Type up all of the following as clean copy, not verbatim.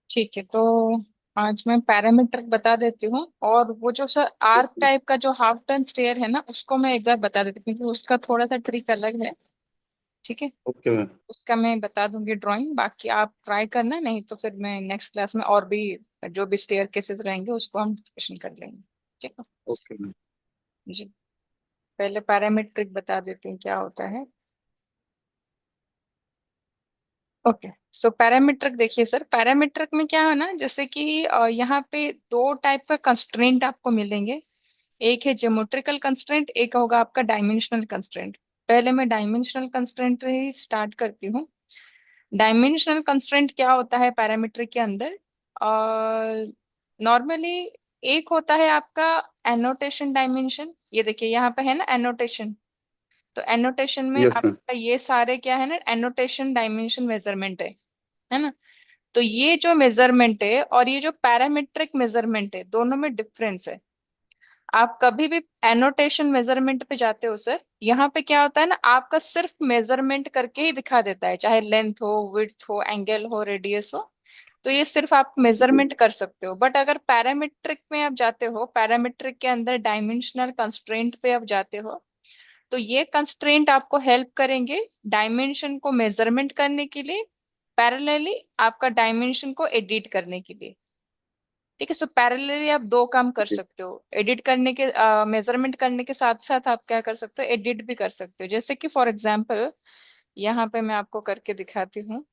ठीक है। तो आज मैं पैरामीट्रिक बता देती हूँ, और वो जो सर आर्क टाइप का जो हाफ टर्न स्टेयर है ना, उसको मैं एक बार बता देती हूँ क्योंकि उसका थोड़ा सा ट्रिक अलग है। ठीक है। Okay ma'am. उसका मैं बता दूंगी ड्राइंग, बाकी आप ट्राई करना, नहीं तो फिर मैं नेक्स्ट क्लास में और भी जो भी स्टेयर केसेस रहेंगे उसको हम डिस्कशन कर लेंगे। ठीक है ओके मैम। जी। पहले पैरामीट्रिक बता देती हूँ क्या होता है। ओके। सो पैरामीट्रिक देखिए सर, पैरामीट्रिक में क्या है ना, जैसे कि यहाँ पे दो टाइप का कंस्ट्रेंट आपको मिलेंगे। एक है ज्योमेट्रिकल कंस्ट्रेंट, एक होगा आपका डायमेंशनल कंस्ट्रेंट। पहले मैं डायमेंशनल कंस्ट्रेंट ही स्टार्ट करती हूँ। डायमेंशनल कंस्ट्रेंट क्या होता है पैरामीट्रिक के अंदर? नॉर्मली एक होता है आपका एनोटेशन डायमेंशन। ये देखिए यहाँ पे है ना एनोटेशन। तो एनोटेशन में यस मैम। आपका ये सारे क्या है ना, एनोटेशन डायमेंशन मेजरमेंट है ना। तो ये जो मेजरमेंट है और ये जो पैरामीट्रिक मेजरमेंट है, दोनों में डिफरेंस है। आप कभी भी एनोटेशन मेजरमेंट पे जाते हो सर, यहाँ पे क्या होता है ना, आपका सिर्फ मेजरमेंट करके ही दिखा देता है, चाहे लेंथ हो, विड्थ हो, एंगल हो, रेडियस हो। तो ये सिर्फ आप जी। मेजरमेंट कर सकते हो। बट अगर पैरामीट्रिक में आप जाते हो, पैरामीट्रिक के अंदर डायमेंशनल कंस्ट्रेंट पे आप जाते हो, तो ये कंस्ट्रेंट आपको हेल्प करेंगे डायमेंशन को मेजरमेंट करने के लिए, पैरेलली आपका डायमेंशन को एडिट करने के लिए। ठीक है। सो पैरेलली आप दो काम कर जी। सकते हो, एडिट करने के मेजरमेंट करने के साथ साथ आप क्या कर सकते हो, एडिट भी कर सकते हो। जैसे कि फॉर एग्जांपल यहाँ पे मैं आपको करके दिखाती हूँ।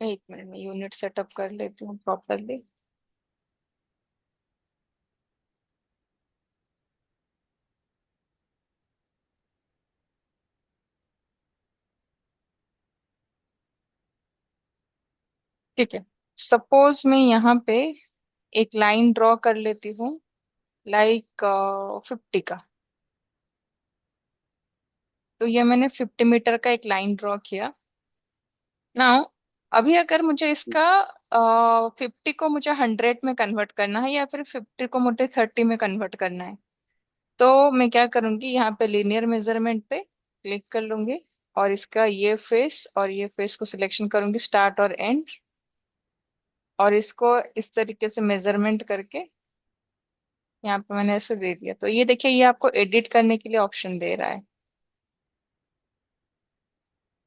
एक मिनट में यूनिट सेटअप कर लेती हूँ प्रॉपरली। ठीक है। सपोज मैं यहाँ पे एक लाइन ड्रॉ कर लेती हूँ, लाइक 50 का। तो ये मैंने 50 मीटर का एक लाइन ड्रॉ किया। नाउ अभी अगर मुझे इसका 50 को मुझे 100 में कन्वर्ट करना है, या फिर 50 को मुझे 30 में कन्वर्ट करना है, तो मैं क्या करूंगी, यहाँ पे लीनियर मेजरमेंट पे क्लिक कर लूंगी, और इसका ये फेस और ये फेस को सिलेक्शन करूंगी, स्टार्ट और एंड, और इसको इस तरीके से मेजरमेंट करके यहाँ पे मैंने ऐसे दे दिया। तो ये देखिए, ये आपको एडिट करने के लिए ऑप्शन दे रहा है।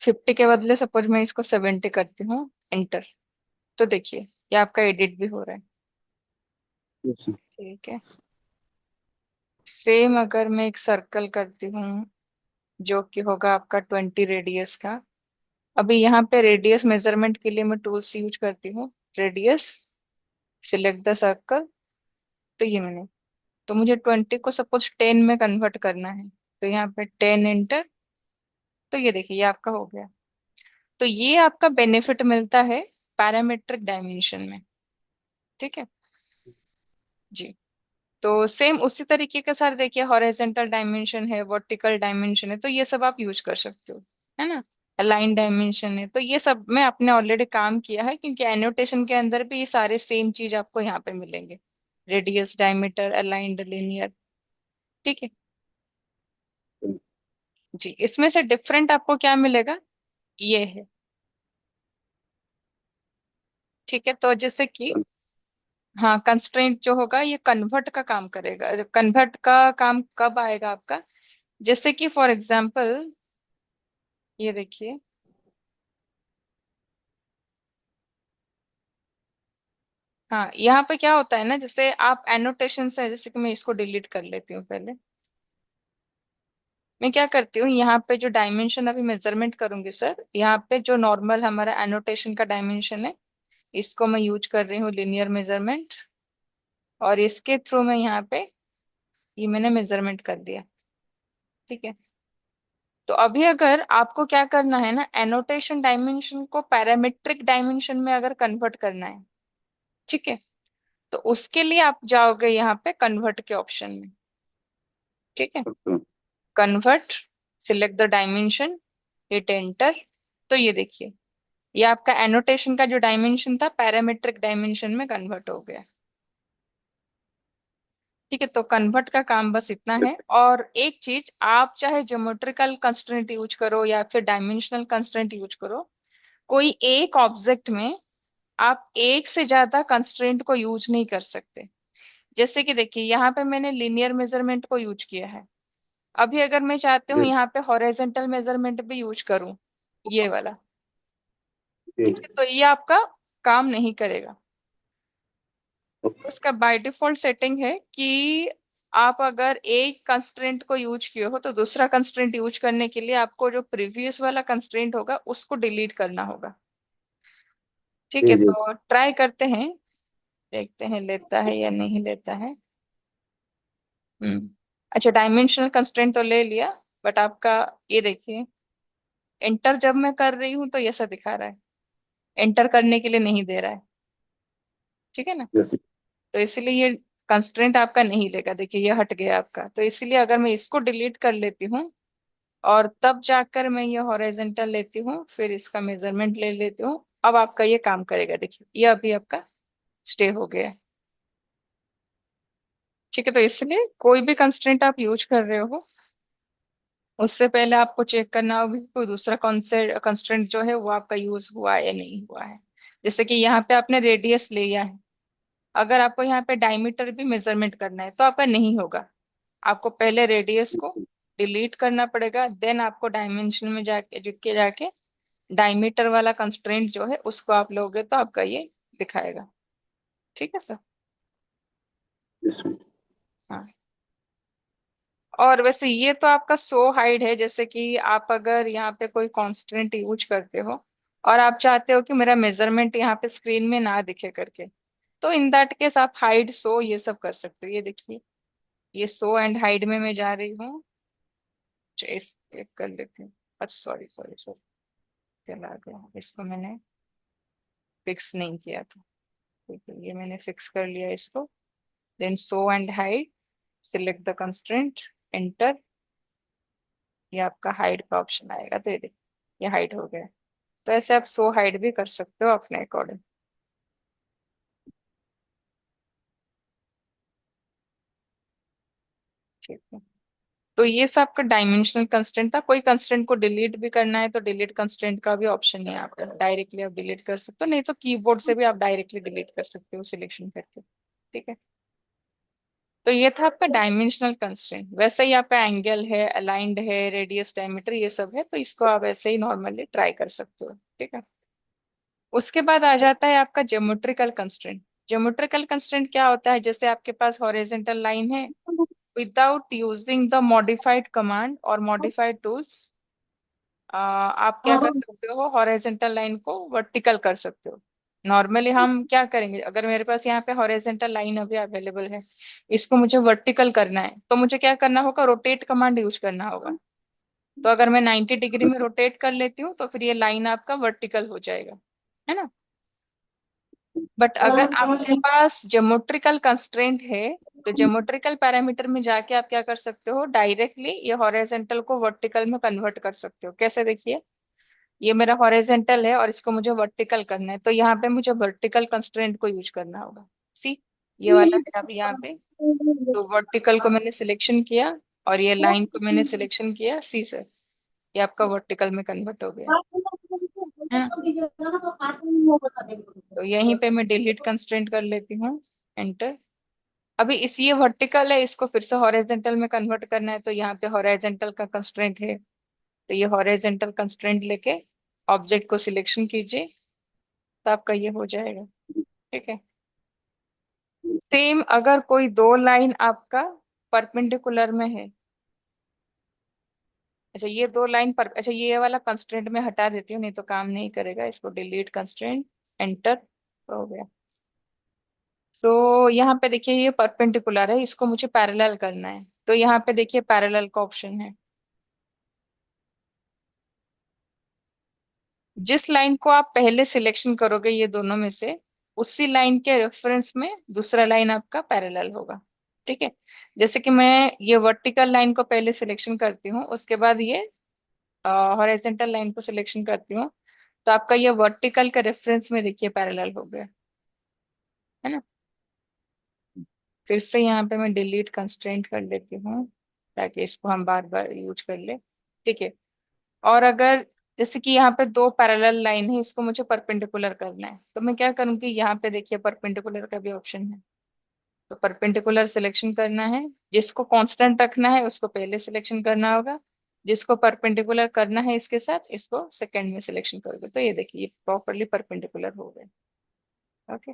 50 के बदले सपोज मैं इसको 70 करती हूँ, एंटर। तो देखिए ये आपका एडिट भी हो रहा है। Yes ma'am. ठीक है। सेम अगर मैं एक सर्कल करती हूँ जो कि होगा आपका 20 रेडियस का। अभी यहाँ पे रेडियस मेजरमेंट के लिए मैं टूल्स यूज करती हूँ। Radius, select the circle. तो ये मैंने, तो मुझे 20 को सपोज 10 में कन्वर्ट करना है, तो यहाँ पे 10 एंटर। तो ये देखिए ये आपका हो गया। तो ये आपका बेनिफिट मिलता है पैरामेट्रिक डायमेंशन में। ठीक है जी। तो सेम उसी तरीके के साथ देखिए, हॉरिजॉन्टल डायमेंशन है, वर्टिकल डायमेंशन है, तो ये सब आप यूज कर सकते हो, है ना। अलाइन डायमेंशन है, तो ये सब मैं आपने ऑलरेडी काम किया है, क्योंकि एनोटेशन के अंदर भी ये सारे सेम चीज आपको यहाँ पे मिलेंगे। Radius, diameter, aligned, linear. ठीक है जी। इसमें से डिफरेंट आपको क्या मिलेगा, ये है। ठीक है। तो जैसे कि हाँ, कंस्ट्रेंट जो होगा ये कन्वर्ट का काम करेगा। कन्वर्ट का काम कब आएगा आपका, जैसे कि फॉर एग्जाम्पल ये देखिए। हाँ, यहाँ पे क्या होता है ना, जैसे आप एनोटेशन से, जैसे कि मैं इसको डिलीट कर लेती हूँ पहले। मैं क्या करती हूँ, यहाँ पे जो डायमेंशन अभी मेजरमेंट करूंगी सर, यहाँ पे जो नॉर्मल हमारा एनोटेशन का डायमेंशन है, इसको मैं यूज कर रही हूँ लिनियर मेजरमेंट, और इसके थ्रू मैं यहाँ पे ये मैंने मेजरमेंट कर दिया। ठीक है। तो अभी अगर आपको क्या करना है ना, एनोटेशन डायमेंशन को पैरामीट्रिक डायमेंशन में अगर कन्वर्ट करना है, ठीक है, तो उसके लिए आप जाओगे यहाँ पे कन्वर्ट के ऑप्शन में। ठीक है। Okay ma'am. Convert, select the dimension, hit enter. तो ये देखिए, ये आपका एनोटेशन का जो डायमेंशन था पैरामीट्रिक डायमेंशन में कन्वर्ट हो गया। ठीक है, तो कन्वर्ट का काम बस इतना है। और एक चीज, आप चाहे ज्योमेट्रिकल कंस्ट्रेंट यूज करो या फिर डायमेंशनल कंस्ट्रेंट यूज करो, कोई एक ऑब्जेक्ट में आप एक से ज्यादा कंस्ट्रेंट को यूज नहीं कर सकते। जैसे कि देखिए, यहाँ पे मैंने लीनियर मेजरमेंट को यूज किया है। अभी अगर मैं चाहती हूँ जी यहाँ पे हॉरिजॉन्टल मेजरमेंट भी यूज करूँ, ये वाला, जी। ठीक है, तो ये आपका काम नहीं करेगा। ओके। उसका बाय डिफॉल्ट सेटिंग है कि आप अगर एक कंस्ट्रेंट को यूज किए हो तो दूसरा कंस्ट्रेंट यूज करने के लिए आपको जो प्रीवियस वाला कंस्ट्रेंट होगा उसको डिलीट करना होगा। ठीक है, जी जी। तो ट्राई करते हैं, देखते हैं लेता है या नहीं लेता है। हम्म। अच्छा, डायमेंशनल कंस्ट्रेंट तो ले लिया, बट आपका ये देखिए, एंटर जब मैं कर रही हूँ तो ये ऐसा दिखा रहा है, एंटर करने के लिए नहीं दे रहा है। ठीक है ना, यस। तो इसीलिए ये कंस्ट्रेंट आपका नहीं लेगा। देखिए ये हट गया आपका, तो इसीलिए अगर मैं इसको डिलीट कर लेती हूँ और तब जाकर मैं ये हॉरिजॉन्टल लेती हूँ, फिर इसका मेजरमेंट ले लेती हूँ, अब आपका ये काम करेगा। देखिए ये अभी आपका स्टे हो गया है। ठीक है, तो इसलिए कोई भी कंस्ट्रेंट आप यूज कर रहे हो, उससे पहले आपको चेक करना होगा कि कोई दूसरा कौन से कंस्ट्रेंट जो है वो आपका यूज हुआ है या नहीं हुआ है। जैसे कि यहाँ पे आपने रेडियस लिया है, अगर आपको यहाँ पे डायमीटर भी मेजरमेंट करना है तो आपका नहीं होगा। आपको पहले रेडियस को डिलीट करना पड़ेगा, देन आपको डायमेंशन में जाके डायमीटर वाला कंस्ट्रेंट जो है उसको आप लोगे तो आपका ये दिखाएगा। ठीक है सर। Yes ma'am. हाँ, और वैसे ये तो आपका सो हाइड है। जैसे कि आप अगर यहाँ पे कोई कांस्टेंट यूज करते हो और आप चाहते हो कि मेरा मेजरमेंट यहाँ पे स्क्रीन में ना दिखे करके, तो इन दैट केस आप हाइड सो ये सब कर सकते हो। ये देखिए, ये सो एंड हाइड में मैं जा रही हूँ। इस एक कर लेती हूँ। अच्छा सॉरी सॉरी सॉरी, चला गया, इसको मैंने फिक्स नहीं किया था। ठीक है, ये मैंने फिक्स कर लिया इसको। Then so and hide, select the constraint, enter, ये आपका हाइड का ऑप्शन आएगा। तो ये देखिए ये हाइड हो गया। तो ऐसे आप सो हाइड भी कर सकते हो अपने अकॉर्डिंग। ठीक है, तो ये सब आपका डायमेंशनल कंस्ट्रेंट था। कोई कंस्ट्रेंट को डिलीट भी करना है तो डिलीट कंस्ट्रेंट का भी ऑप्शन है आपका, डायरेक्टली आप डिलीट कर सकते हो, नहीं तो कीबोर्ड से भी आप डायरेक्टली डिलीट कर सकते हो सिलेक्शन करके। ठीक है, तो ये था आपका डायमेंशनल कंस्ट्रेंट। वैसे ही आपका एंगल है, अलाइंड है, रेडियस, डायमीटर, ये सब है, तो इसको आप ऐसे ही नॉर्मली ट्राई कर सकते हो। ठीक है, उसके बाद आ जाता है आपका ज्योमेट्रिकल कंस्ट्रेंट। ज्योमेट्रिकल कंस्ट्रेंट क्या होता है? जैसे आपके पास हॉरिजॉन्टल लाइन है, without using the modified command और मॉडिफाइड टूल्स, आप क्या कर सकते हो, हॉरिजॉन्टल लाइन को वर्टिकल कर सकते हो। नॉर्मली हम क्या करेंगे, अगर मेरे पास यहाँ पे हॉरिजॉन्टल लाइन अभी अवेलेबल है, इसको मुझे वर्टिकल करना है तो मुझे क्या करना होगा, रोटेट कमांड यूज करना होगा। तो अगर मैं 90 डिग्री में रोटेट कर लेती हूँ तो फिर ये लाइन आपका वर्टिकल हो जाएगा, है ना। बट अगर आपके पास ज्योमेट्रिकल कंस्ट्रेंट है, तो ज्योमेट्रिकल पैरामीटर में जाके आप क्या कर सकते हो, डायरेक्टली ये हॉरिजॉन्टल को वर्टिकल में कन्वर्ट कर सकते हो। कैसे, देखिए, ये मेरा हॉरिजॉन्टल है और इसको मुझे वर्टिकल करना है, तो यहाँ पे मुझे वर्टिकल कंस्ट्रेंट को यूज करना होगा। सी, ये वाला है अब यहाँ पे, तो वर्टिकल को मैंने सिलेक्शन किया और ये लाइन को मैंने सिलेक्शन किया, सी सर, ये आपका वर्टिकल में कन्वर्ट हो गया, है ना। तो यहीं पे मैं डिलीट कंस्ट्रेंट कर लेती हूँ, एंटर। अभी इस ये वर्टिकल है, इसको फिर से हॉरिजॉन्टल में कन्वर्ट करना है, तो यहाँ पे हॉरिजॉन्टल का कंस्ट्रेंट है, तो ये हॉरिजॉन्टल कंस्ट्रेंट लेके ऑब्जेक्ट को सिलेक्शन कीजिए, तो आपका ये हो जाएगा। ठीक है, सेम अगर कोई दो लाइन आपका परपेंडिकुलर में है, अच्छा ये दो लाइन पर, अच्छा ये वाला कंस्ट्रेंट में हटा देती हूँ, नहीं तो काम नहीं करेगा, इसको डिलीट कंस्ट्रेंट, एंटर, हो गया। तो यहाँ पे देखिए ये परपेंडिकुलर है, इसको मुझे पैरेलल करना है, तो यहाँ पे देखिए पैरेलल का ऑप्शन है। जिस लाइन को आप पहले सिलेक्शन करोगे ये दोनों में से, उसी लाइन के रेफरेंस में दूसरा लाइन आपका पैरेलल होगा। ठीक है, जैसे कि मैं ये वर्टिकल लाइन को पहले सिलेक्शन करती हूँ, उसके बाद ये हॉरिजॉन्टल लाइन को सिलेक्शन करती हूँ, तो आपका ये वर्टिकल का रेफरेंस में देखिए पैरेलल हो गया, है ना। फिर से यहाँ पे मैं डिलीट कंस्ट्रेंट कर लेती हूँ, ताकि इसको हम बार बार यूज कर ले। ठीक है। और अगर जैसे कि यहाँ पे दो पैरेलल लाइन है, इसको मुझे परपेंडिकुलर करना है, तो मैं क्या करूंगी, यहाँ पे देखिए परपेंडिकुलर का भी ऑप्शन है, तो परपेंडिकुलर सिलेक्शन करना है। जिसको कांस्टेंट रखना है उसको पहले सिलेक्शन करना होगा, जिसको परपेंडिकुलर करना है इसके साथ, इसको सेकंड में सिलेक्शन करोगे। तो ये देखिए, ये प्रॉपरली परपेंडिकुलर हो गए। ओके।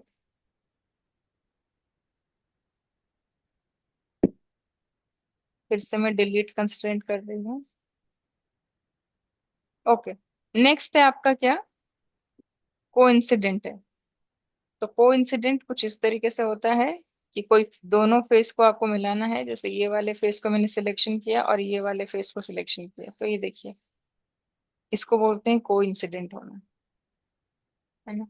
फिर से मैं डिलीट कंस्ट्रेंट कर रही हूँ। ओके। नेक्स्ट है आपका क्या, कोइंसिडेंट है। तो कोइंसिडेंट कुछ इस तरीके से होता है कि कोई दोनों फेस को आपको मिलाना है, जैसे ये वाले फेस को मैंने सिलेक्शन किया और ये वाले फेस को सिलेक्शन किया, तो ये देखिए, इसको बोलते हैं कोइंसिडेंट होना, है ना।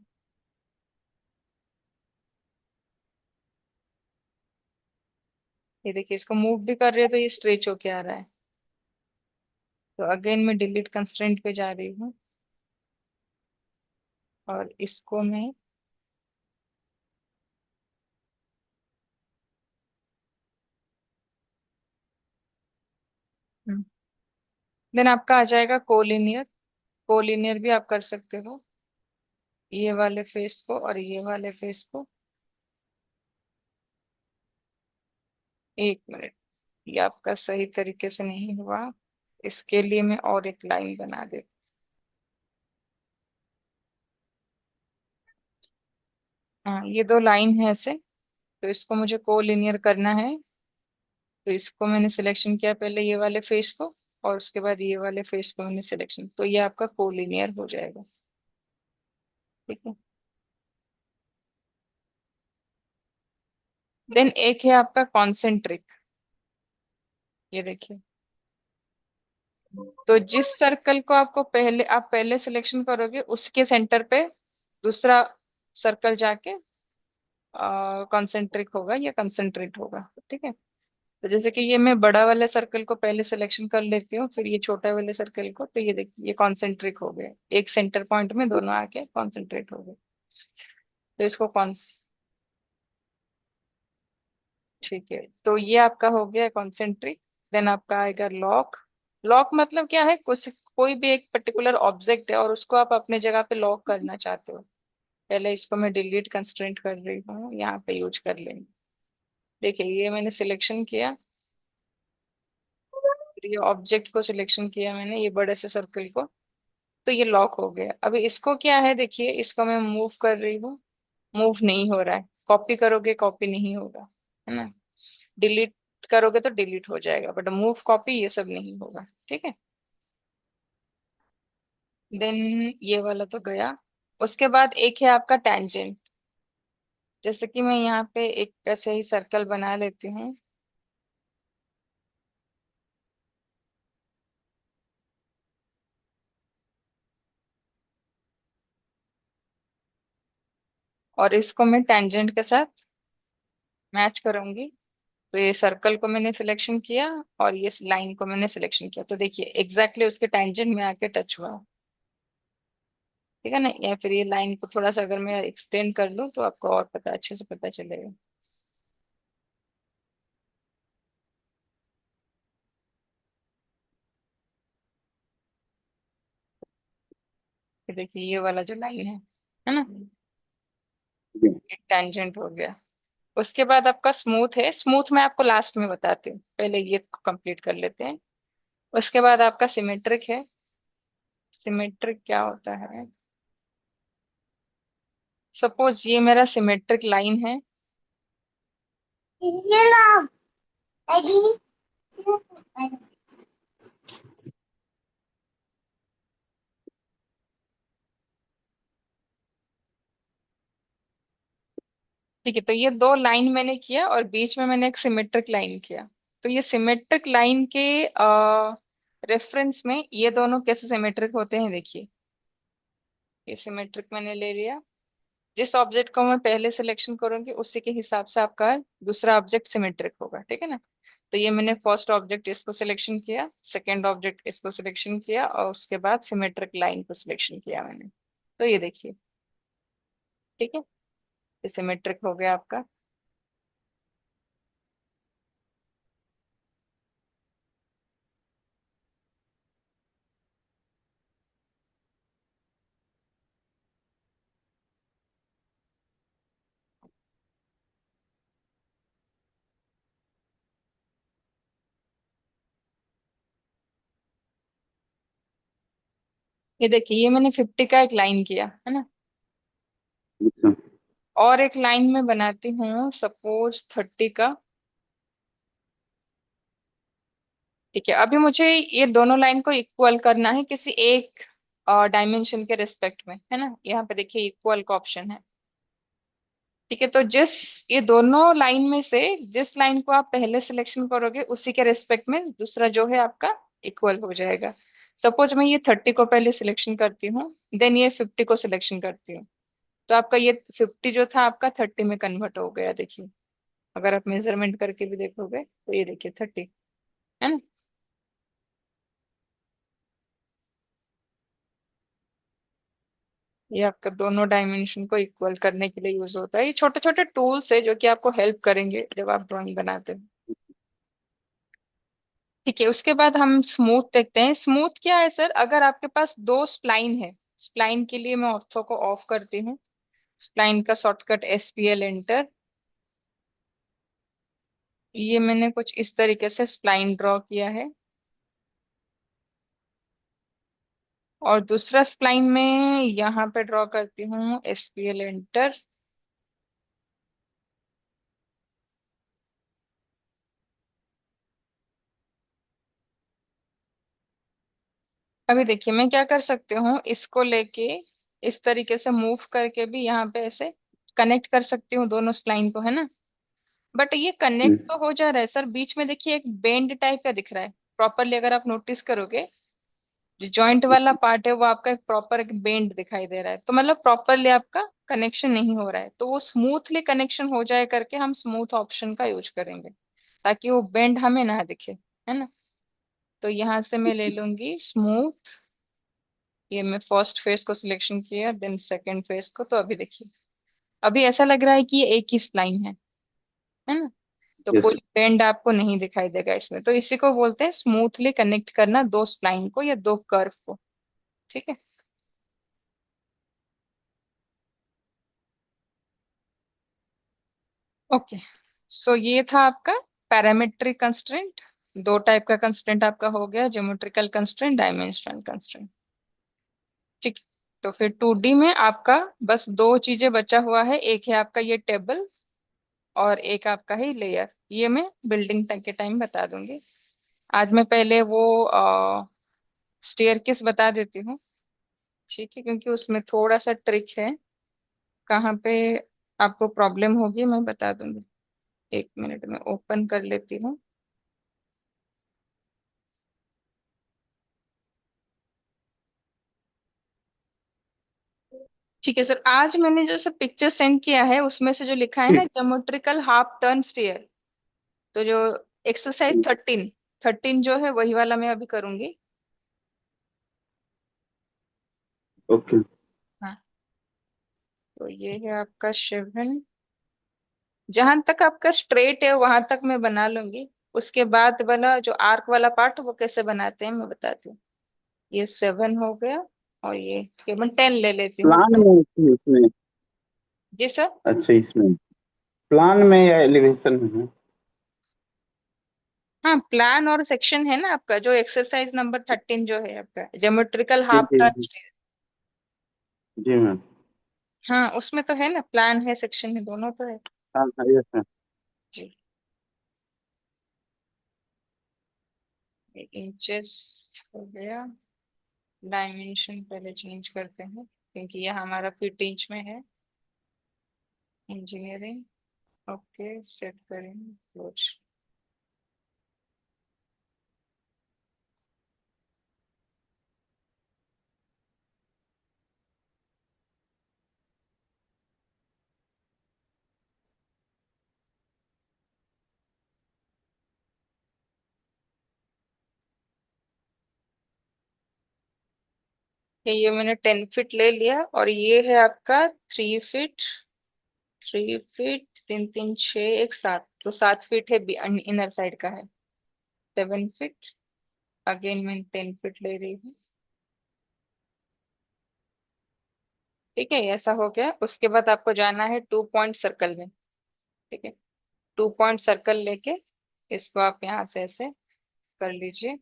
ये देखिए, इसको मूव भी कर रहे हो तो ये स्ट्रेच होके आ रहा है। तो अगेन मैं डिलीट कंस्ट्रेंट पे जा रही हूँ, और इसको मैं देन आपका आ जाएगा कोलिनियर। कोलिनियर भी आप कर सकते हो, ये वाले फेस को और ये वाले फेस को। एक मिनट, ये आपका सही तरीके से नहीं हुआ, इसके लिए मैं और एक लाइन बना देती। हाँ, ये दो लाइन है ऐसे, तो इसको मुझे कोलिनियर करना है। तो इसको मैंने सिलेक्शन किया पहले ये वाले फेस को, और उसके बाद ये वाले फेस को मैंने सिलेक्शन, तो ये आपका कोलिनियर हो जाएगा। ठीक है। देन एक है आपका कॉन्सेंट्रिक। ये देखिए, तो जिस सर्कल को आपको पहले आप पहले सिलेक्शन करोगे उसके सेंटर पे दूसरा सर्कल जाके कॉन्सेंट्रिक होगा या कंसेंट्रेट होगा। ठीक है। तो जैसे कि ये मैं बड़ा वाले सर्कल को पहले सिलेक्शन कर लेती हूँ, फिर ये छोटा वाले सर्कल को, तो ये देखिए, ये कॉन्सेंट्रिक हो गए, एक सेंटर पॉइंट में दोनों आके कॉन्सेंट्रेट हो गए। तो इसको कौन, ठीक है, तो ये आपका हो गया कॉन्सेंट्रिक। देन आपका आएगा लॉक। लॉक मतलब क्या है, कुछ कोई भी एक पर्टिकुलर ऑब्जेक्ट है और उसको आप अपने जगह पे लॉक करना चाहते हो। पहले इसको मैं डिलीट कंस्ट्रेंट कर रही हूँ, यहाँ पे यूज कर लेंगे। देखिए, ये मैंने सिलेक्शन किया, फिर ये ऑब्जेक्ट को सिलेक्शन किया मैंने, ये बड़े से सर्कल को, तो ये लॉक हो गया। अभी इसको क्या है, देखिए, इसको मैं मूव कर रही हूँ, मूव नहीं हो रहा है। कॉपी करोगे कॉपी नहीं होगा, है ना। डिलीट करोगे तो डिलीट हो जाएगा, बट मूव कॉपी ये सब नहीं होगा। ठीक है। देन ये वाला तो गया। उसके बाद एक है आपका टेंजेंट। जैसे कि मैं यहाँ पे एक ऐसे ही सर्कल बना लेती हूँ, और इसको मैं टेंजेंट के साथ मैच करूंगी। तो ये सर्कल को मैंने सिलेक्शन किया और ये लाइन को मैंने सिलेक्शन किया, तो देखिए एग्जैक्टली उसके टेंजेंट में आके टच हुआ। ठीक है ना। या फिर ये लाइन को थोड़ा सा अगर मैं एक्सटेंड कर लूँ तो आपको और पता अच्छे से पता चलेगा। कि देखिए, ये वाला जो लाइन है ना, जी। ये टेंजेंट हो गया। उसके बाद आपका स्मूथ है। स्मूथ मैं आपको लास्ट में बताती हूँ, पहले ये कंप्लीट कर लेते हैं। उसके बाद आपका सिमेट्रिक है। सिमेट्रिक क्या होता है, सपोज ये मेरा सिमेट्रिक लाइन है। ये लो, एगी। ठीक है, तो ये दो लाइन मैंने किया और बीच में मैंने एक सिमेट्रिक लाइन किया। तो ये सिमेट्रिक लाइन के रेफरेंस में ये दोनों कैसे सिमेट्रिक होते हैं, देखिए। ये सिमेट्रिक मैंने ले लिया, जिस ऑब्जेक्ट को मैं पहले सिलेक्शन करूंगी उसी के हिसाब से आपका दूसरा ऑब्जेक्ट सिमेट्रिक होगा। ठीक है ना। तो ये मैंने फर्स्ट ऑब्जेक्ट इसको सिलेक्शन किया, सेकंड ऑब्जेक्ट इसको सिलेक्शन किया, और उसके बाद सिमेट्रिक लाइन को सिलेक्शन किया मैंने। तो ये देखिए, ठीक है, ये सिमेट्रिक हो गया आपका। ये देखिए, ये मैंने 50 का एक लाइन किया है ना। अच्छा। और एक लाइन में बनाती हूँ सपोज 30 का। ठीक है, अभी मुझे ये दोनों लाइन को इक्वल करना है किसी एक डायमेंशन के रिस्पेक्ट में, है ना। यहाँ पे देखिए इक्वल का ऑप्शन है। ठीक है, तो जिस ये दोनों लाइन में से जिस लाइन को आप पहले सिलेक्शन करोगे उसी के रिस्पेक्ट में दूसरा जो है आपका इक्वल हो जाएगा। सपोज मैं ये 30 को पहले सिलेक्शन करती हूँ, देन ये 50 को सिलेक्शन करती हूँ, तो आपका ये 50 जो था आपका 30 में कन्वर्ट हो गया, देखिए। अगर आप मेजरमेंट करके भी देखोगे तो ये देखिए 30, है ना। ये आपका दोनों डायमेंशन को इक्वल करने के लिए यूज होता है। ये छोटे छोटे टूल्स है जो कि आपको हेल्प करेंगे जब आप ड्राइंग बनाते हैं। ठीक है, उसके बाद हम स्मूथ देखते हैं। स्मूथ क्या है सर? अगर आपके पास दो स्प्लाइन है, स्प्लाइन के लिए मैं ऑर्थो को ऑफ करती हूँ। स्प्लाइन का शॉर्टकट SPL एंटर। ये मैंने कुछ इस तरीके से स्प्लाइन ड्रॉ किया है। और दूसरा स्प्लाइन में यहाँ पे ड्रॉ करती हूँ, SPL एंटर। अभी देखिए मैं क्या कर सकती हूँ, इसको लेके इस तरीके से मूव करके भी यहाँ पे ऐसे कनेक्ट कर सकती हूँ दोनों स्प्लाइन को, है ना। बट ये कनेक्ट हम्म। तो हो जा रहा है सर, बीच में देखिए एक बेंड टाइप का दिख रहा है। प्रॉपरली अगर आप नोटिस करोगे, जो जॉइंट वाला पार्ट है वो आपका एक प्रॉपर एक बेंड दिखाई दे रहा है, तो मतलब प्रॉपरली आपका कनेक्शन नहीं हो रहा है। तो वो स्मूथली कनेक्शन हो जाए करके हम स्मूथ ऑप्शन का यूज करेंगे, ताकि वो बेंड हमें ना दिखे, है ना। तो यहाँ से मैं ले लूंगी स्मूथ। ये मैं फर्स्ट फेस को सिलेक्शन किया, देन सेकंड फेस को। तो अभी देखिए, अभी ऐसा लग रहा है कि ये एक ही स्प्लाइन है ना। तो यस। कोई बेंड आपको नहीं दिखाई देगा इसमें। तो इसी को बोलते हैं स्मूथली कनेक्ट करना दो स्प्लाइन को या दो कर्व को। ठीक है। ओके, सो ये था आपका पैरामेट्रिक कंस्ट्रेंट। दो टाइप का कंस्ट्रेंट आपका हो गया, ज्योमेट्रिकल कंस्ट्रेंट, डायमेंशनल कंस्ट्रेंट। ठीक। तो फिर 2D में आपका बस दो चीजें बचा हुआ है, एक है आपका ये टेबल और एक आपका है लेयर। ये मैं बिल्डिंग के टाइम बता दूंगी। आज मैं पहले वो स्टेयरकेस बता देती हूँ। ठीक है, क्योंकि उसमें थोड़ा सा ट्रिक है, कहाँ पे आपको प्रॉब्लम होगी मैं बता दूंगी। एक मिनट में ओपन कर लेती हूँ। ठीक है सर, आज मैंने जो सब पिक्चर सेंड किया है उसमें से जो लिखा है ना ज्योमेट्रिकल हाफ टर्न स्टेयर, तो जो एक्सरसाइज 13, 13 जो है वही वाला मैं अभी करूंगी। ओके। हाँ, तो ये है आपका 7। जहां तक आपका स्ट्रेट है वहां तक मैं बना लूंगी। उसके बाद वाला जो आर्क वाला पार्ट वो कैसे बनाते हैं मैं बताती हूँ। ये 7 हो गया, और ये केवल 10 ले लेती हूँ। प्लान में इसमें। जी सर। अच्छा, इसमें प्लान में या एलिवेशन में है? हाँ, प्लान और सेक्शन है ना आपका, जो एक्सरसाइज नंबर 13 जो है आपका ज्योमेट्रिकल जी हाफ जी टर्न। जी। जी मैम। हाँ, उसमें तो है ना, प्लान है सेक्शन है, दोनों तो है। हाँ हाँ, यस मैम। जी। इंचेस हो गया। डायमेंशन पहले चेंज करते हैं क्योंकि ये हमारा फीट इंच में है। इंजीनियरिंग। ओके, सेट करेंगे क्लोज। ये मैंने 10 फीट ले लिया, और ये है आपका 3 फीट। 3 फीट, 3 3 6, एक 7, तो 7 फीट है, इनर साइड का है। 7 फीट। अगेन मैं 10 फीट ले रही हूँ। ठीक है, ऐसा हो गया। उसके बाद आपको जाना है 2 पॉइंट सर्कल में। ठीक है, 2 पॉइंट सर्कल लेके इसको आप यहाँ से ऐसे कर लीजिए।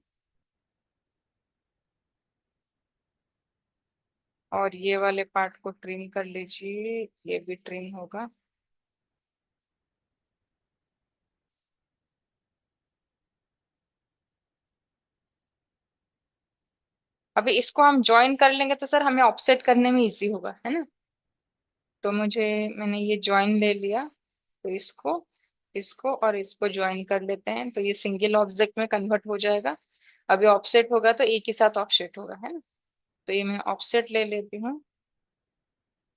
और ये वाले पार्ट को ट्रिम कर लीजिए, ये भी ट्रिम होगा। अभी इसको हम ज्वाइन कर लेंगे तो सर हमें ऑफसेट करने में इजी होगा, है ना। तो मैंने ये ज्वाइन ले लिया, तो इसको इसको और इसको ज्वाइन कर लेते हैं, तो ये सिंगल ऑब्जेक्ट में कन्वर्ट हो जाएगा। अभी ऑफसेट होगा तो एक ही साथ ऑफसेट होगा, है ना। तो ये मैं ऑफसेट ले लेती हूँ,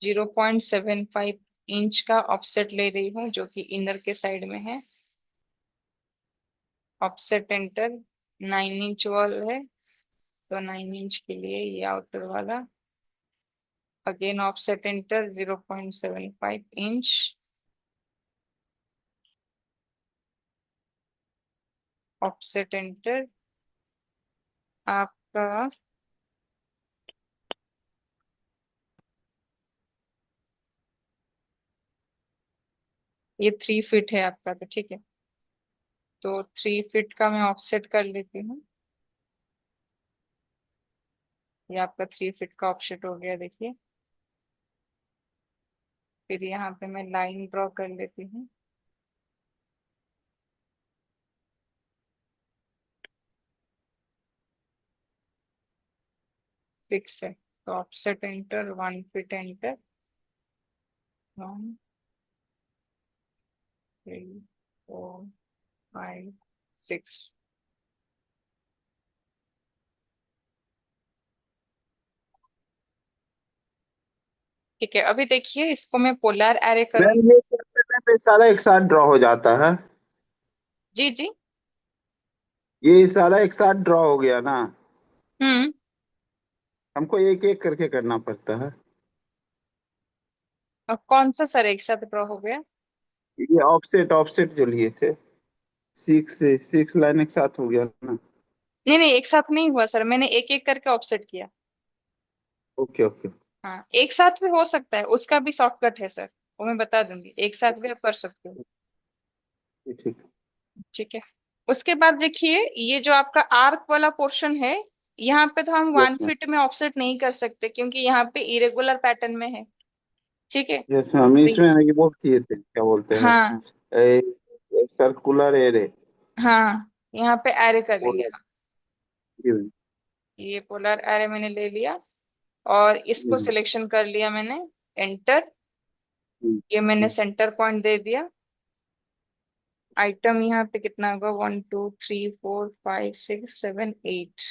0.75 इंच का ऑफसेट ले रही हूँ, जो कि इनर के साइड में है। ऑफसेट एंटर, 9 इंच वॉल है, तो 9 इंच के लिए ये आउटर वाला। Again offset enter, 0.75 inch. Offset enter आपका, ये 3 फीट है आपका, तो ठीक है। तो 3 फीट का मैं ऑफसेट कर लेती हूँ। ये आपका 3 फीट का ऑफसेट हो गया, देखिए। फिर यहाँ पे मैं लाइन ड्रॉ कर लेती हूँ। फिक्स है, तो ऑफसेट एंटर, 1 फीट एंटर, 1 3 4 5 6। ठीक है, अभी देखिए इसको मैं पोलर एरे मैम करूंगी। ये करने पे सारा एक साथ ड्रॉ हो जाता है? जी जी। ये सारा एक साथ ड्रॉ हो गया ना? हम्म। हमको एक एक करके करना पड़ता है? और कौन सा सर एक साथ ड्रॉ हो गया? ये ऑफसेट ऑफसेट जो लिए थे, 6 लाइन एक साथ हो गया ना? नहीं नहीं, एक साथ नहीं हुआ सर, मैंने एक एक करके ऑफसेट किया। Okay okay. हाँ, एक साथ भी हो सकता है, उसका भी शॉर्टकट है सर, वो मैं बता दूंगी, एक साथ भी आप कर सकते हो। ठीक। ठीक है। उसके बाद देखिए, ये जो आपका आर्क वाला पोर्शन है, यहाँ पे तो हम यस वन मैम। फीट में ऑफसेट नहीं कर सकते, क्योंकि यहाँ पे इरेगुलर पैटर्न में है। ठीक है। यस मैम, तो इसमें ये वो किए थे, क्या बोलते हैं, हाँ सर्कुलर एरे। हाँ, यहाँ पे एरे कर पोलर। लिया। जी मैम। ये पोलर एरे मैंने ले लिया, और जी इसको मैम। सिलेक्शन कर लिया मैंने। एंटर। जी, ये मैंने जी, सेंटर पॉइंट दे दिया। आइटम यहाँ पे कितना होगा, 1 2 3 4 5 6 7 8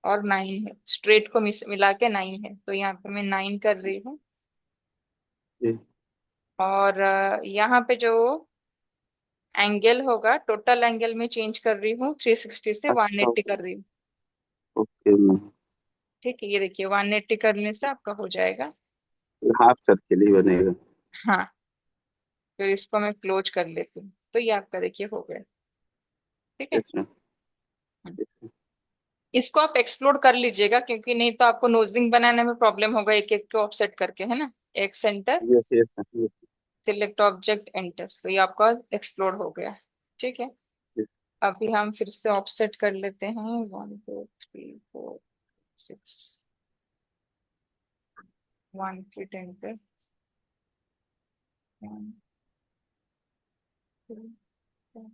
और 9 है, स्ट्रेट को मिला के 9 है, तो यहाँ पे मैं 9 कर रही हूँ। जी। और यहाँ पे जो एंगल होगा, टोटल एंगल में चेंज कर रही हूँ, 360 से वन अच्छा। एट्टी कर रही हूँ। Okay ma'am. ठीक है, ये देखिए 180 करने से आपका हो जाएगा। हाफ सर्किल ही बनेगा? हाँ, फिर इसको मैं क्लोज कर लेती हूँ, तो ये आपका देखिए हो गया। ठीक है। Yes ma'am. इसको आप एक्सप्लोर कर लीजिएगा, क्योंकि नहीं तो आपको नोजिंग बनाने में प्रॉब्लम होगा, एक एक को ऑफसेट करके, है ना। एक centre, yes yes yes. Select object, enter, तो ये आपका एक्सप्लोर हो गया। ठीक है। अभी हम फिर से ऑफसेट कर लेते हैं, 1 2 3 4 6, 1 फीट एंटर, 1 2 4।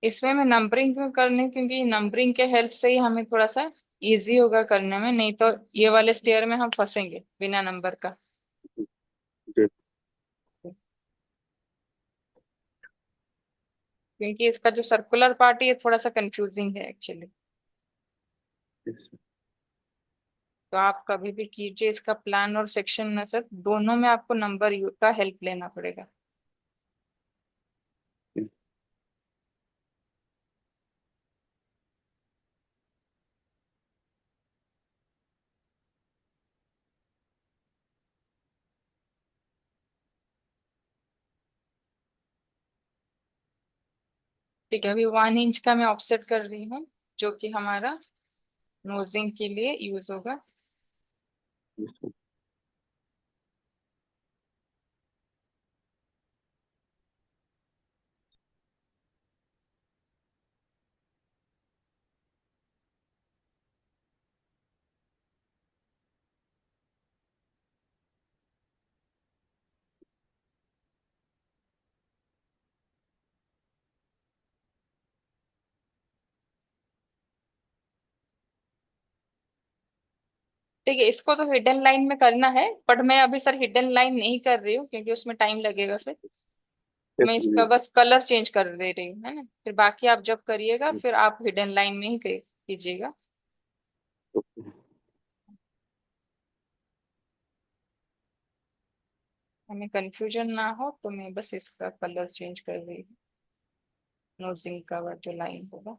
इसमें मैं नंबरिंग क्यों करनी, क्योंकि नंबरिंग के हेल्प से ही हमें थोड़ा सा इजी होगा करने में, नहीं तो ये वाले स्टेयर में हम फंसेंगे बिना नंबर का। जी। क्योंकि इसका जो सर्कुलर पार्ट है ये थोड़ा सा कंफ्यूजिंग है एक्चुअली। yes, तो आप कभी भी कीजिए इसका प्लान और सेक्शन मेथड दोनों में आपको नंबर यू का हेल्प लेना पड़ेगा। yes. ठीक है, अभी 1 इंच का मैं ऑफसेट कर रही हूँ, जो कि हमारा नोजिंग के लिए यूज होगा। ठीक है, इसको तो हिडन लाइन में करना है, बट मैं अभी सर हिडन लाइन नहीं कर रही हूँ क्योंकि उसमें टाइम लगेगा फिर। मैं इसका बस कलर चेंज कर दे रही हूँ, है ना, फिर बाकी आप जब करिएगा फिर आप हिडन लाइन में ही कीजिएगा। हमें कंफ्यूजन ना हो तो मैं बस इसका कलर चेंज कर रही हूँ, नोजिंग का जो लाइन होगा।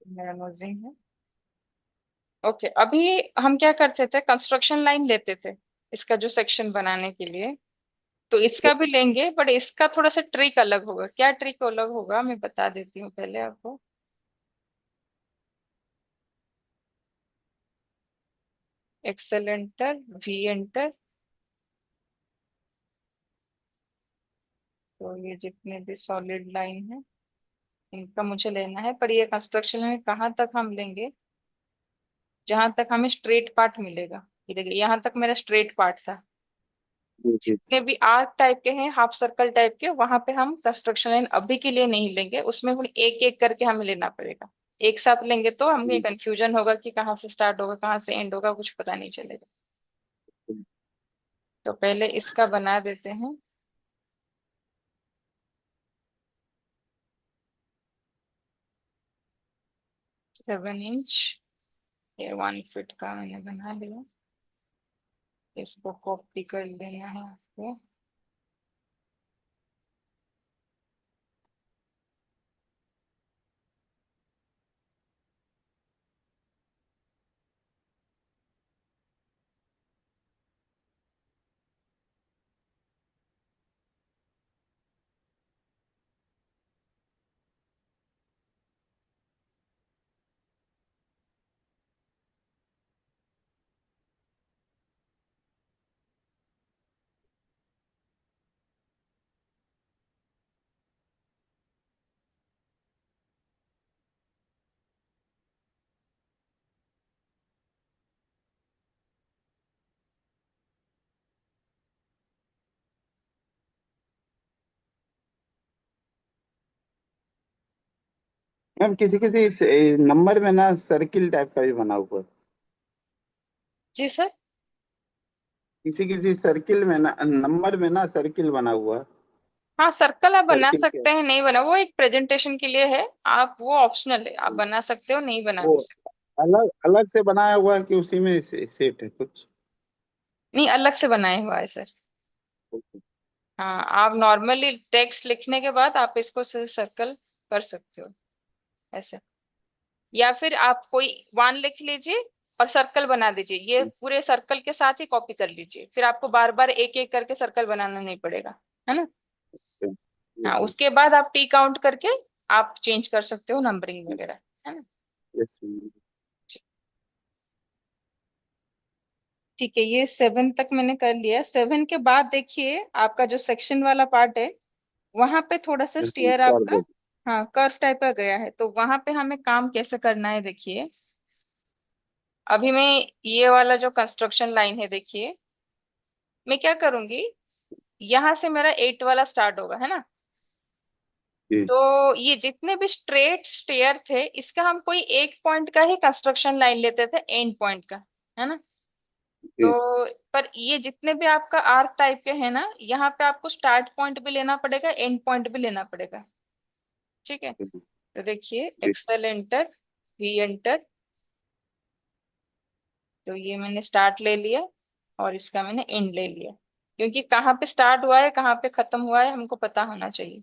मेरा नोजिंग है। ओके, अभी हम क्या करते थे, कंस्ट्रक्शन लाइन लेते थे इसका जो सेक्शन बनाने के लिए। तो इसका भी लेंगे, बट इसका थोड़ा सा ट्रिक अलग होगा। क्या ट्रिक अलग होगा मैं बता देती हूँ पहले आपको। Excel enter, V enter. तो ये जितने भी सॉलिड लाइन है इनका मुझे लेना है, पर ये कंस्ट्रक्शन में कहाँ तक हम लेंगे, जहां तक हमें स्ट्रेट पार्ट मिलेगा। ये देखिए यहाँ तक मेरा स्ट्रेट पार्ट था। जी जी। जितने भी आर्क टाइप के हैं, हाफ सर्कल टाइप के, वहां पे हम कंस्ट्रक्शन लाइन अभी के लिए नहीं लेंगे, उसमें भी एक एक करके हमें लेना पड़ेगा। एक साथ लेंगे तो हमें कंफ्यूजन होगा कि कहाँ से स्टार्ट होगा कहाँ से एंड होगा, कुछ पता नहीं चलेगा। तो पहले इसका बना देते हैं। 7 इंच, ये 1 फीट का मैंने बना लिया। इसको कॉपी कर लेना है आपको। मैम किसी किसी नंबर में ना सर्किल टाइप का भी बना हुआ है। जी सर। किसी किसी सर्किल में ना, नंबर में ना सर्किल बना हुआ है। हाँ, सर्कल आप बना सर्किल के सकते हैं, नहीं बना वो एक प्रेजेंटेशन के लिए है। आप वो ऑप्शनल है, आप बना सकते हो, नहीं बना वो भी सकते। अलग अलग से बनाया हुआ है कि उसी में सेट है कुछ? नहीं, अलग से बनाए हुआ है सर। हाँ, आप नॉर्मली टेक्स्ट लिखने के बाद आप इसको सर्कल कर सकते हो ऐसे। या फिर आप कोई 1 लिख लीजिए और सर्कल बना दीजिए, ये पूरे सर्कल के साथ ही कॉपी कर लीजिए, फिर आपको बार बार एक एक करके सर्कल बनाना नहीं पड़ेगा, है ना। हाँ, उसके बाद आप टी काउंट करके आप चेंज कर सकते हो नंबरिंग वगैरह, है ना। यस। ठीक है, ये 7 तक मैंने कर लिया। 7 के बाद देखिए आपका जो सेक्शन वाला पार्ट है वहां पे थोड़ा सा स्टेयर कर आपका, दो। हाँ, कर्व टाइप का गया है। तो वहां पे हमें काम कैसे करना है देखिए। अभी मैं ये वाला जो कंस्ट्रक्शन लाइन है देखिए, मैं क्या करूंगी, यहाँ से मेरा 8 वाला स्टार्ट होगा, है ना। जी। तो ये जितने भी स्ट्रेट स्टेयर थे इसका हम कोई एक पॉइंट का ही कंस्ट्रक्शन लाइन लेते थे, एंड पॉइंट का, है ना। जी। तो पर ये जितने भी आपका आर्क टाइप के हैं ना, यहाँ पे आपको स्टार्ट पॉइंट भी लेना पड़ेगा, एंड पॉइंट भी लेना पड़ेगा। ठीक है, जी। तो देखिए जी। Excel enter, V enter. तो ये मैंने स्टार्ट ले लिया और इसका मैंने एंड ले लिया, क्योंकि कहाँ पे स्टार्ट हुआ है कहाँ पे खत्म हुआ है हमको पता होना चाहिए।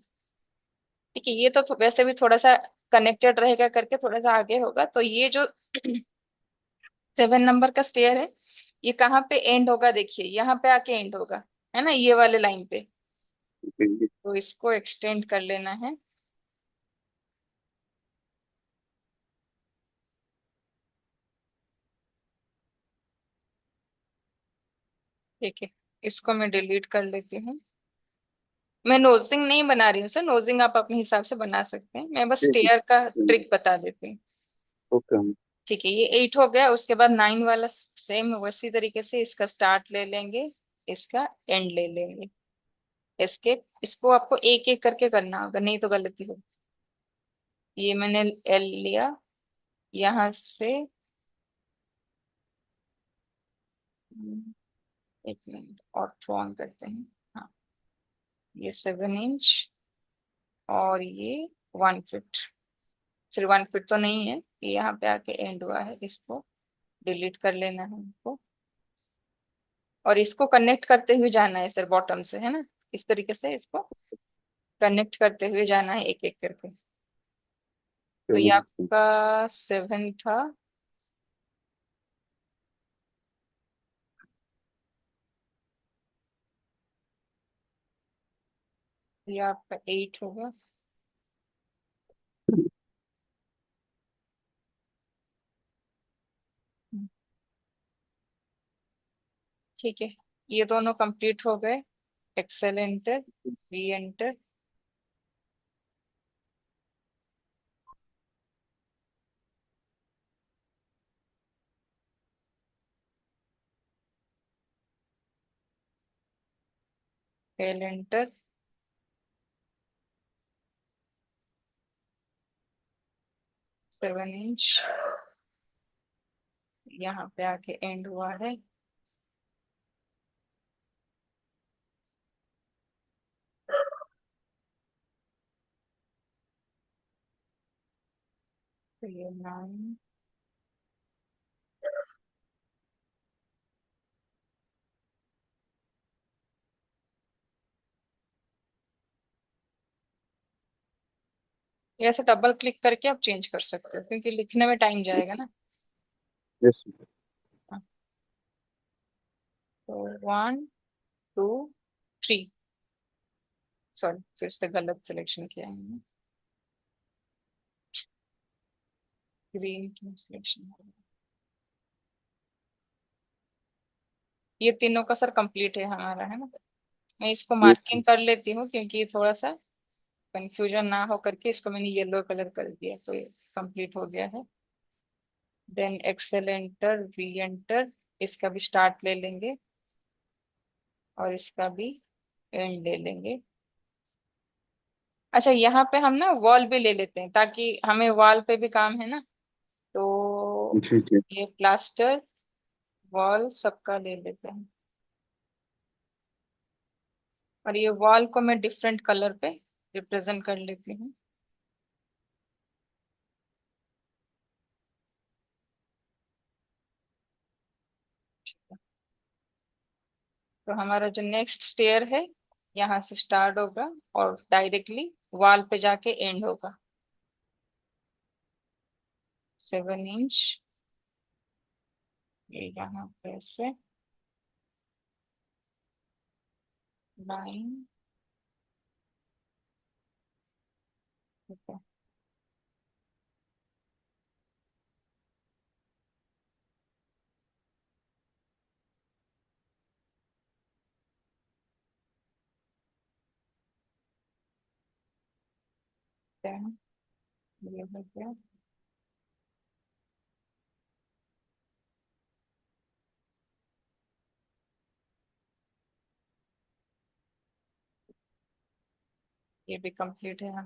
ठीक है, ये तो वैसे भी थोड़ा सा कनेक्टेड रहेगा करके थोड़ा सा आगे होगा। तो ये जो 7 नंबर का स्टेयर है, ये कहाँ पे एंड होगा, देखिए यहाँ पे आके एंड होगा, है ना, ये वाले लाइन पे। जी। तो इसको एक्सटेंड कर लेना है। ठीक है, इसको मैं डिलीट कर लेती हूँ। मैं नोजिंग नहीं बना रही हूँ सर, नोजिंग आप अपने हिसाब से बना सकते हैं, मैं बस जी। स्टेयर का जी। ट्रिक बता देती हूँ। ओके। ठीक है, ये 8 हो गया, उसके बाद 9 वाला सेम वैसी तरीके से इसका स्टार्ट ले लेंगे, इसका एंड ले लेंगे। एस्केप, इसको आपको एक एक करके करना होगा, नहीं तो गलती होगी। ये मैंने एल लिया यहाँ से। एक मिनट और थ्रो ऑन करते हैं। हाँ, ये 7 इंच और ये 1 फीट। सिर्फ 1 फीट तो नहीं है, ये यहाँ पे आके एंड हुआ है, इसको डिलीट कर लेना है हमको। और इसको कनेक्ट करते हुए जाना है सर, बॉटम से, है ना, इस तरीके से इसको कनेक्ट करते हुए जाना है एक एक करके। तो ये चलो। आपका 7 था, ये आपका 8 होगा। ठीक है, ये दोनों कंप्लीट हो गए। Excel enter, V enter, L enter, 7 inch, यहाँ पे आके एंड हुआ है। तो ये 9। ये ऐसे डबल क्लिक करके आप चेंज कर सकते हो, क्योंकि लिखने में टाइम जाएगा ना। यस। हाँ, तो 1 2 3। सॉरी, फिर से गलत सिलेक्शन किया मैंने, ग्रीन की सिलेक्शन। ये तीनों का सर कंप्लीट है हमारा, है ना। मैं इसको यस। मार्किंग कर लेती हूँ, क्योंकि ये थोड़ा सा कंफ्यूजन ना हो करके इसको मैंने येलो कलर कर दिया, तो ये कंप्लीट हो गया है। Then Excel enter, V enter, इसका भी स्टार्ट ले लेंगे और इसका भी एंड ले लेंगे। अच्छा, यहाँ पे हम ना वॉल भी ले लेते हैं, ताकि हमें वॉल पे भी काम है ना। तो जी। जी। ये प्लास्टर वॉल सबका ले लेते हैं, और ये वॉल को मैं डिफरेंट कलर पे रिप्रेजेंट कर लेती हूँ। तो हमारा जो नेक्स्ट स्टेयर है, यहाँ से स्टार्ट होगा और डायरेक्टली वॉल पे जाके एंड होगा। 7 इंच, ये यहाँ पे से लाइन। ठीक है, then ये हो गया। ये भी कंप्लीट है।